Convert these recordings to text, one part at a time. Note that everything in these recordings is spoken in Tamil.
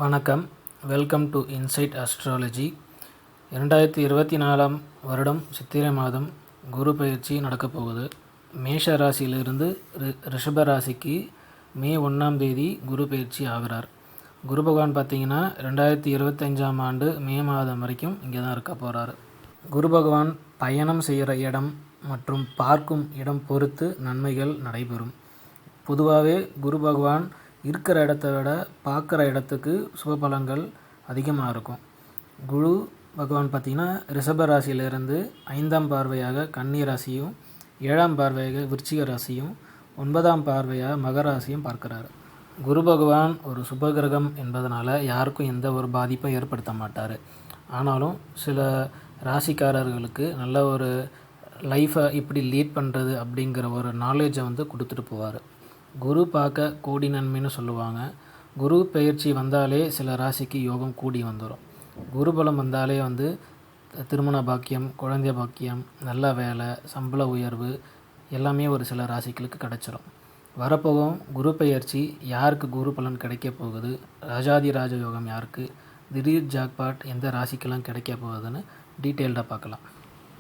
வணக்கம். Welcome to inside astrology. 2024 வருடம் சித்திரை மாதம் குரு பயிற்சி நடக்கப் போகுது. மேஷ ராசியிலிருந்து ரிஷப ராசிக்கு மே 1ஆம் தேதி குரு பயிற்சி ஆகிறார். குரு பகவான் பார்த்திங்கன்னா 2025ஆம் ஆண்டு மே மாதம் வரைக்கும் இங்கே தான் இருக்க போகிறார். குரு பகவான் பயணம் செய்கிற இடம் மற்றும் பார்க்கும் இடம் பொறுத்து நன்மைகள் நடைபெறும். பொதுவாகவே குரு பகவான் இருக்கிற இடத்த விட பார்க்குற இடத்துக்கு சுப பலன்கள் அதிகமாக இருக்கும். குரு பகவான் பார்த்திங்கன்னா ரிஷப ராசியிலிருந்து 5ஆம் பார்வையாக கன்னி ராசியும், 7ஆம் பார்வையாக விருச்சிக ராசியும், 9ஆம் பார்வையாக மகர ராசியும் பார்க்குறாரு. குரு பகவான் ஒரு சுபகிரகம் என்பதனால் யாருக்கும் எந்த ஒரு பாதிப்பும் ஏற்படுத்த மாட்டார். ஆனாலும் சில ராசிக்காரர்களுக்கு நல்ல ஒரு லைஃப்பை இப்படி லீட் பண்ணுறது அப்படிங்கிற ஒரு நாலேஜை கொடுத்துட்டு போவார். குரு பார்க்க கோடி நன்மைன்னு சொல்லுவாங்க. குரு பெயர்ச்சி வந்தாலே சில ராசிக்கு யோகம் கூடி வந்துடும். குரு பலம் வந்தாலே திருமண பாக்கியம், குழந்தை பாக்கியம், நல்ல வேலை, சம்பள உயர்வு எல்லாமே ஒரு சில ராசிகளுக்கு கிடச்சிரும். வரப்போகும் குரு பெயர்ச்சி யாருக்கு குரு பலன் கிடைக்க போகுது, ராஜாதி ராஜ யோகம் யாருக்கு, திடீர் ஜாக்பாட் எந்த ராசிக்கெல்லாம் கிடைக்க போகுதுன்னு டீட்டெயில்டாக பார்க்கலாம்.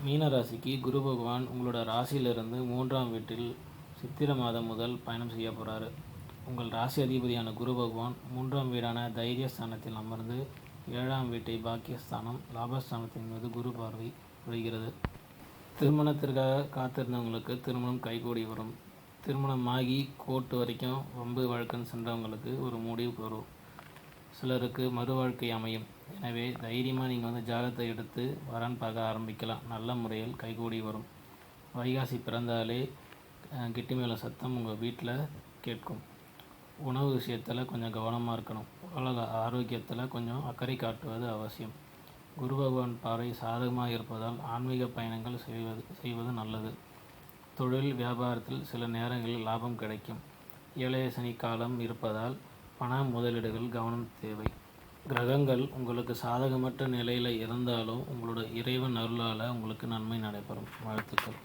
மீன ராசிக்கு குரு பகவான் உங்களோட ராசியிலிருந்து 3ஆம் வீட்டில் சித்திரை மாதம் முதல் பயணம் செய்ய போகிறாரு. உங்கள் ராசி அதிபதியான குரு பகவான் 3ஆம் வீடான தைரியஸ்தானத்தில் அமர்ந்து 7ஆம் வீட்டை பாக்கியஸ்தானம், லாபஸ்தானத்தின் மீது குரு பார்வை விழுகிறது. திருமணத்திற்காக காத்திருந்தவங்களுக்கு திருமணம் கைகூடி வரும். திருமணமாகி கோர்ட்டு வரைக்கும் வம்பு வழக்குன்னு சென்றவங்களுக்கு ஒரு முடிவு வரும். சிலருக்கு மறு வாழ்க்கை அமையும். எனவே தைரியமாக நீங்கள் ஜாதகத்தை எடுத்து வரன் பார்க்க ஆரம்பிக்கலாம். நல்ல முறையில் கைகூடி வரும். வைகாசி பிறந்தாலே கிட்டி மேலே சத்தம் உங்கள் வீட்டில் கேட்கும். உணவு விஷயத்தில் கொஞ்சம் கவனமாக இருக்கணும். உலக ஆரோக்கியத்தில் கொஞ்சம் அக்கறை காட்டுவது அவசியம். குரு பகவான் பார்வை சாதகமாக இருப்பதால் ஆன்மீக பயணங்கள் செய்வது நல்லது. தொழில் வியாபாரத்தில் சில நேரங்களில் லாபம் கிடைக்கும். ஏழரை சனி காலம் இருப்பதால் பண முதலீடுகள் கவனம் தேவை. கிரகங்கள் உங்களுக்கு சாதகமற்ற நிலையில் இருந்தாலும் உங்களோட இறைவன் அருளால் உங்களுக்கு நன்மை நடைபெறும். வாழ்த்துக்கள்.